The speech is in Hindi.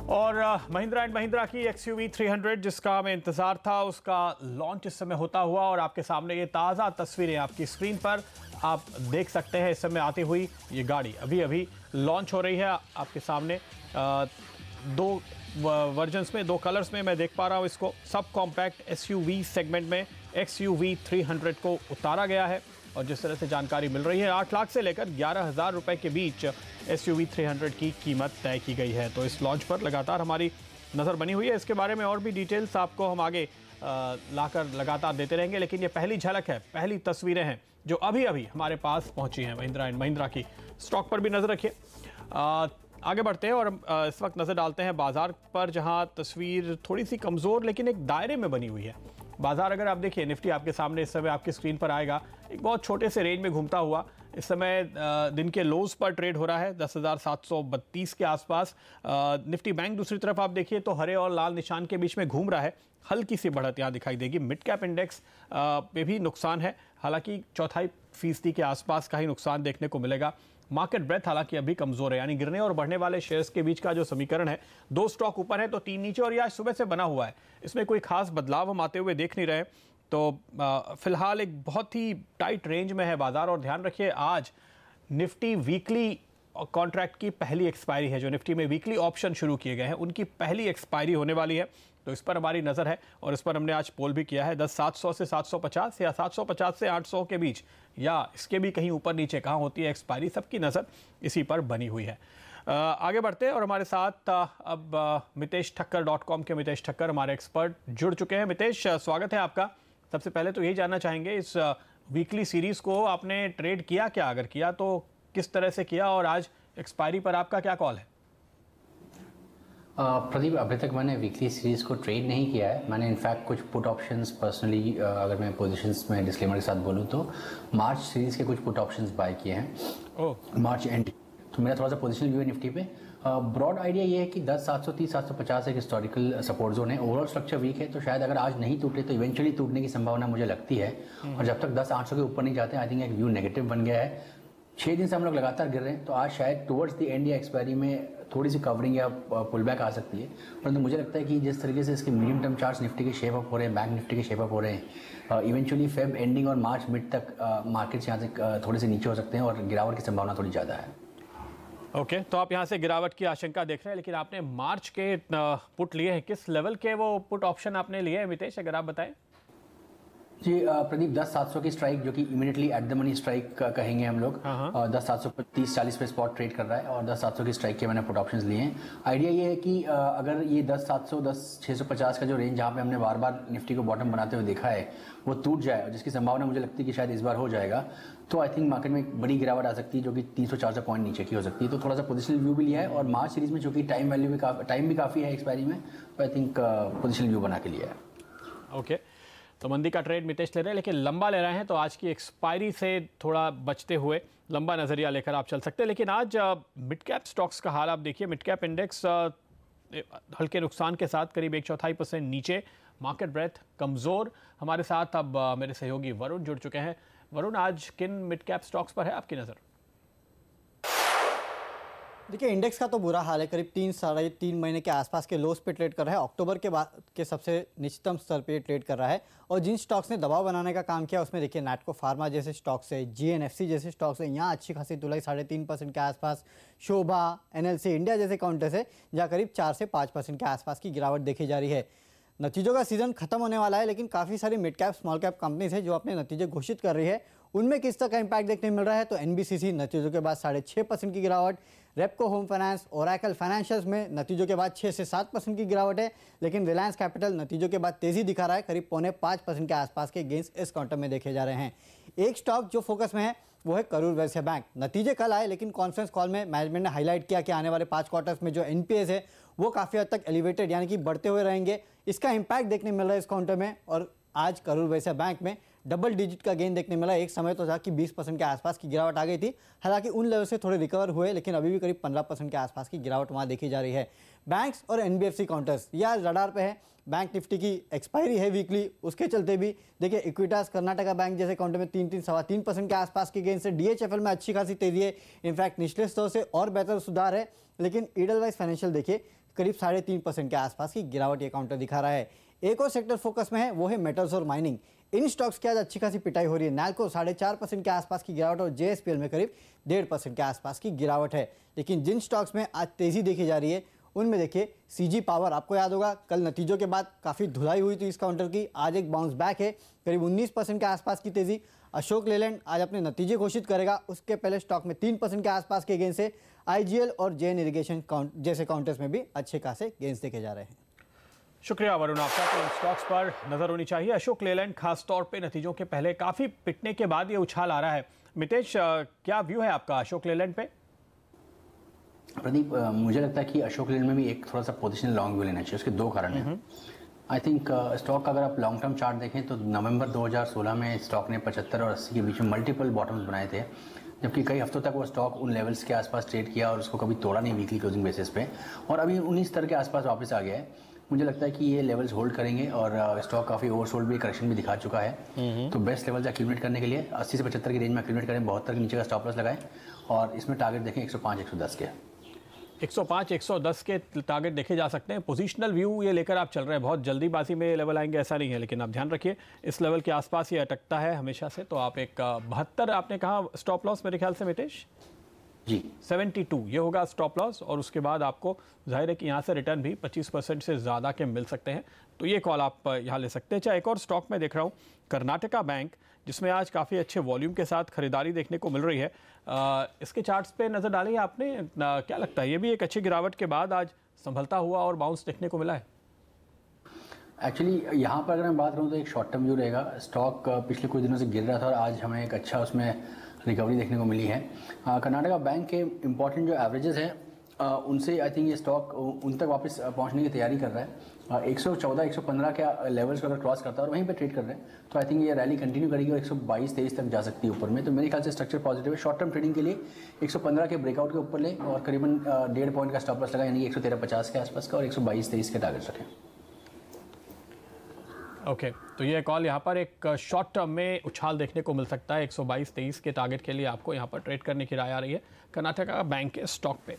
और महिंद्रा एंड महिंद्रा की XUV 300 जिसका हमें इंतजार था, उसका लॉन्च इस समय होता हुआ और आपके सामने ये ताज़ा तस्वीरें आपकी स्क्रीन पर आप देख सकते हैं। इस समय आती हुई ये गाड़ी अभी अभी लॉन्च हो रही है आपके सामने। दो वर्जन्स में, दो कलर्स में मैं देख पा रहा हूँ इसको। सब कॉम्पैक्ट SUV सेगमेंट में XUV 300 को उतारा गया है और जिस तरह से जानकारी मिल रही है 8 लाख से लेकर 11,000 रुपए के बीच SUV 300 की कीमत तय की गई है। तो इस लॉन्च पर लगातार हमारी नज़र बनी हुई है। इसके बारे में और भी डिटेल्स आपको हम आगे लाकर लगातार देते रहेंगे, लेकिन ये पहली झलक है, पहली तस्वीरें हैं जो अभी अभी हमारे पास पहुंची हैं महिंद्रा एंड महिंद्रा की। स्टॉक पर भी नज़र रखिए। आगे बढ़ते हैं और इस वक्त नज़र डालते हैं बाजार पर, जहां तस्वीर थोड़ी सी कमज़ोर लेकिन एक दायरे में बनी हुई है। बाजार अगर आप देखिए, निफ्टी आपके सामने इस समय आपकी स्क्रीन पर आएगा, एक बहुत छोटे से रेंज में घूमता हुआ इस समय दिन के लोज पर ट्रेड हो रहा है 10,732 के आसपास। निफ्टी बैंक दूसरी तरफ आप देखिए तो हरे और लाल निशान के बीच में घूम रहा है। हल्की सी बढ़त यहाँ दिखाई देगी। मिड कैप इंडेक्स पे भी नुकसान है, हालांकि 0.25% के आसपास का ही नुकसान देखने को मिलेगा। मार्केट ब्रेथ हालांकि अभी कमजोर है, यानी गिरने और बढ़ने वाले शेयर्स के बीच का जो समीकरण है, 2 स्टॉक ऊपर है तो 3 नीचे, और यह आज सुबह से बना हुआ है। इसमें कोई खास बदलाव हम आते हुए देख नहीं रहे। तो फिलहाल एक बहुत ही टाइट रेंज में है बाजार। और ध्यान रखिए, आज निफ्टी वीकली कॉन्ट्रैक्ट की पहली एक्सपायरी है। जो निफ्टी में वीकली ऑप्शन शुरू किए गए हैं उनकी पहली एक्सपायरी होने वाली है, तो इस पर हमारी नज़र है। और इस पर हमने आज पोल भी किया है 10,700 से 750 या 750 से 800 के बीच, या इसके भी कहीं ऊपर नीचे कहाँ होती है एक्सपायरी, सबकी नज़र इसी पर बनी हुई है। आगे बढ़ते हैं और हमारे साथ अब मितेश ठक्कर .com के मितेश ठक्कर हमारे एक्सपर्ट जुड़ चुके हैं। मितेश, स्वागत है आपका। सबसे पहले तो यही जानना चाहेंगे, इस वीकली सीरीज़ को आपने ट्रेड किया क्या? अगर किया तो किस तरह से किया, और आज एक्सपायरी पर आपका क्या कॉल है? प्रदीप, अभी तक मैंने वीकली सीरीज़ को ट्रेड नहीं किया है। मैंने इनफैक्ट कुछ पुट ऑप्शंस पर्सनली, अगर मैं पोजीशंस में डिस्क्लेमर के साथ बोलूँ तो मार्च सीरीज़ के कुछ पुट ऑप्शंस बाय किए हैं मार्च एंड। तो मेरा थोड़ा सा पोजिशनल व्यू है निफ्टी पे। ब्रॉड आइडिया ये है कि 10,730 750 एक हिस्टोरिकल सपोर्ट जोन है। ओवरऑल स्ट्रक्चर वीक है, तो शायद अगर आज नहीं टूटे तो इवेंचुअली टूटने की संभावना मुझे लगती है। और जब तक 10,800 के ऊपर नहीं जाते, आई थिंक एक व्यू नेगेटिव बन गया है। 6 दिन से हम लोग लगातार गिर रहे हैं, तो आज शायद टुवर्ड्स द एंड या एक्सपायरी में थोड़ी सी कवरिंग या पुल बैक आ सकती है। परंतु मुझे लगता है कि जिस तरीके से इसके मीडियम टर्म चार्ट्स निफ्टी के शेप अप हो रहे हैं, बैंक निफ्टी के शेप अप हो रहे हैं, इवेंचुअली फेब एंडिंग और मार्च मिड तक मार्केट्स यहाँ से थोड़े से नीचे हो सकते हैं और गिरावट की संभावना थोड़ी ज़्यादा है। ओके, तो आप यहाँ से गिरावट की आशंका देख रहे हैं, लेकिन आपने मार्च के पुट लिए हैं। किस लेवल के वो पुट ऑप्शन आपने लिए हैं मितेश, अगर आप बताएं? जी प्रदीप, 10,700 की स्ट्राइक, जो कि immediately at the money strike कहेंगे हम लोग, 10,730-40 पे स्पॉट ट्रेड कर रहा है और 10,700 की स्ट्राइक के मैंने पुट ऑप्शंस लिए हैं। आइडिया ये है कि अगर ये 10,700 10,650 का जो रेंज जहाँ पे हमने बार बार निफ्टी को बॉटम बनाते हुए देखा है वो टूट जाए, और जिसकी संभावना मुझे लगती है कि शायद इस बार हो जाएगा, तो आई थिंक मार्केट में एक बड़ी गिरावट आ सकती है जो कि 300-400 पॉइंट नीचे की हो सकती है। तो थोड़ा सा पोजिशनल व्यू भी लिया है, और मार्च सीरीज में चूंकि टाइम भी काफ़ी है एक्सपायरी में, तो आई थिंक पोजिशनल व्यू बना के लिया है। ओके, तो मंदी का ट्रेड मितेश ले रहे हैं, लेकिन लंबा ले रहे हैं, तो आज की एक्सपायरी से थोड़ा बचते हुए लंबा नज़रिया लेकर आप चल सकते हैं। लेकिन आज मिड कैप स्टॉक्स का हाल आप देखिए। मिड कैप इंडेक्स हल्के नुकसान के साथ करीब 1/4% नीचे। मार्केट ब्रेथ कमज़ोर। हमारे साथ अब मेरे सहयोगी वरुण जुड़ चुके हैं। वरुण, आज किन मिड कैप स्टॉक्स पर है आपकी नज़र? देखिए, इंडेक्स का तो बुरा हाल है। करीब 3-3.5 महीने के आसपास के लोस पे ट्रेड कर रहा है। अक्टूबर के बाद के सबसे निचतम स्तर पे ट्रेड कर रहा है। और जिन स्टॉक्स ने दबाव बनाने का काम किया उसमें देखिए नैटको फार्मा जैसे स्टॉक्स है, GNFC जैसे स्टॉक्स है, यहाँ अच्छी खासी तुलाई 3.5% के आसपास। शोभा, NLC इंडिया जैसे काउंटर्स है जहाँ करीब 4 से 5% के आसपास की गिरावट देखी जा रही है। नतीजों का सीजन खत्म होने वाला है, लेकिन काफ़ी सारी mid cap small cap companies है जो अपने नतीजे घोषित कर रही है। उनमें किस तरह का इंपैक्ट देखने मिल रहा है, तो NBCC नतीजों के बाद 6.5% की गिरावट, Repco home finance, Oracle financials में नतीजों के बाद 6 से 7% की गिरावट है। लेकिन रिलायंस कैपिटल नतीजों के बाद तेजी दिखा रहा है, करीब 4.25% के आसपास के गेंस इस काउंटर में देखे जा रहे हैं। एक स्टॉक जो फोकस में है वो है करूर वैश्य बैंक। नतीजे कल आए, लेकिन कॉन्फ्रेंस कॉल में मैनेजमेंट ने हाईलाइट किया कि आने वाले 5 क्वार्टर्स में जो NPAs है वो काफ़ी हद तक एलिवेटेड यानी कि बढ़ते हुए रहेंगे। इसका इंपैक्ट देखने मिल रहा है इस काउंटर में। और आज करूर वैश्य बैंक में डबल डिजिट का गेन देखने मिला। एक समय तो था कि 20% के आसपास की गिरावट आ गई थी, हालांकि उन लेवल से थोड़े रिकवर हुए, लेकिन अभी भी करीब 15% के आसपास की गिरावट वहां देखी जा रही है। बैंक्स और NBFC काउंटर्स ये आज रडार पे है। बैंक निफ्टी की एक्सपायरी है वीकली, उसके चलते भी देखिए इक्विटास कर्नाटका बैंक जैसे काउंटर में 3-3.25% के आसपास की गेन से। DHFL में अच्छी खासी तेजी है, इनफैक्ट निचले स्तर से और बेहतर सुधार है। लेकिन ईडलवाइज फाइनेंशियल देखिए करीब 3.5% के आसपास की गिरावट ये काउंटर दिखा रहा है। एक और सेक्टर फोकस में है, वो है मेटल्स और माइनिंग। इन स्टॉक्स की आज अच्छी खासी पिटाई हो रही है। नैल्को 4.5% के आसपास की गिरावट और JSPL में करीब 1.5% के आसपास की गिरावट है। लेकिन जिन स्टॉक्स में आज तेजी देखी जा रही है उनमें देखिए CG पावर, आपको याद होगा कल नतीजों के बाद काफ़ी धुलाई हुई थी इस काउंटर की, आज एक बाउंस बैक है, करीब 19% के आसपास की तेजी। अशोक लेलैंड आज अपने नतीजे घोषित करेगा, उसके पहले स्टॉक में 3% के आसपास के गेंस है। IGL और जैन इरिगेशन जैसे काउंटर्स में भी अच्छे खासे गेंस देखे जा रहे हैं। शुक्रिया वरुण आपका। तो इन स्टॉक्स पर नजर होनी चाहिए। अशोक लेलैंड खास तौर पे नतीजों के पहले काफी पिटने के बाद ये उछाल आ रहा है। मितेश, क्या व्यू है आपका अशोक लेलैंड पे? प्रदीप, मुझे लगता है कि अशोक लेलैंड में भी एक थोड़ा सा पोजीशन लॉन्ग व्यू लेना चाहिए। उसके दो कारण हैं। आई थिंक स्टॉक का अगर आप लॉन्ग टर्म चार्ट देखें तो नवंबर 2016 में स्टॉक ने 75 और 80 के बीच में मल्टीपल बॉटम्स बनाए थे, जबकि कई हफ्तों तक वो स्टॉक उन लेवल्स के आसपास ट्रेड किया और उसको कभी तोड़ा नहीं वीकली क्लोजिंग बेसिस पे, और अभी 19 स्तर के आसपास वापस आ गया है। मुझे लगता है कि ये लेवल्स होल्ड करेंगे और स्टॉक काफ़ी ओवरसोल्ड भी, करेक्शन भी दिखा चुका है। तो बेस्ट लेवल्स एक्यूमुलेट करने के लिए 80 से 75 की रेंज में एक्यूमुलेट करें, 72 के नीचे का स्टॉप लॉस लगाएं और इसमें टारगेट देखें 105-110 के। 105-110 के टारगेट देखे जा सकते हैं। पोजीशनल व्यू ये लेकर आप चल रहे हैं, बहुत जल्दीबाजी में लेवल आएंगे ऐसा नहीं है, लेकिन आप ध्यान रखिए इस लेवल के आसपास ये अटकता है हमेशा से। तो आप एक 72 आपने कहा स्टॉप लॉस, मेरे ख्याल से मितेश जी 72 ये होगा स्टॉप लॉस, और उसके बाद आपको जाहिर है कि यहाँ से रिटर्न भी 25% से ज़्यादा के मिल सकते हैं। तो ये कॉल आप यहाँ ले सकते हैं। चाहे एक और स्टॉक में देख रहा हूँ कर्नाटका बैंक, जिसमें आज काफ़ी अच्छे वॉल्यूम के साथ खरीदारी देखने को मिल रही है। इसके चार्ट्स पे नज़र डाली है आपने, क्या लगता है ये भी एक अच्छी गिरावट के बाद आज संभलता हुआ और बाउंस देखने को मिला है? एक्चुअली यहाँ पर अगर मैं बात करूँ तो एक शॉर्ट टर्म व्यू रहेगा। स्टॉक पिछले कुछ दिनों से गिर रहा था और आज हमें एक अच्छा उसमें रिकवरी देखने को मिली है। कर्नाटका बैंक के इंपॉर्टेंट जो एवरेजेस हैं उनसे आई थिंक ये स्टॉक उन तक वापस पहुंचने की तैयारी कर रहा है। 114-115 के लेवल्स को अगर क्रॉस करता है और वहीं पे ट्रेड कर रहे हैं तो आई थिंक ये रैली कंटिन्यू करेगी और 122-23 तक जा सकती है ऊपर में। तो मेरे ख्याल से स्ट्रक्चर पॉजिटिव है। शॉर्ट टर्म ट्रेडिंग के लिए 115 के ब्रेकआउट के ऊपर ले और करीबन 1.5 पॉइंट का स्टॉप लॉस लगा, यानी 113.50 के आसपास का, और 122-23 के टारगेट रखें। ओके तो ये कॉल यहाँ पर एक शॉर्ट टर्म में उछाल देखने को मिल सकता है। 122-23 के टारगेट के लिए आपको यहाँ पर ट्रेड करने की राय आ रही है कर्नाटका बैंक के स्टॉक पे।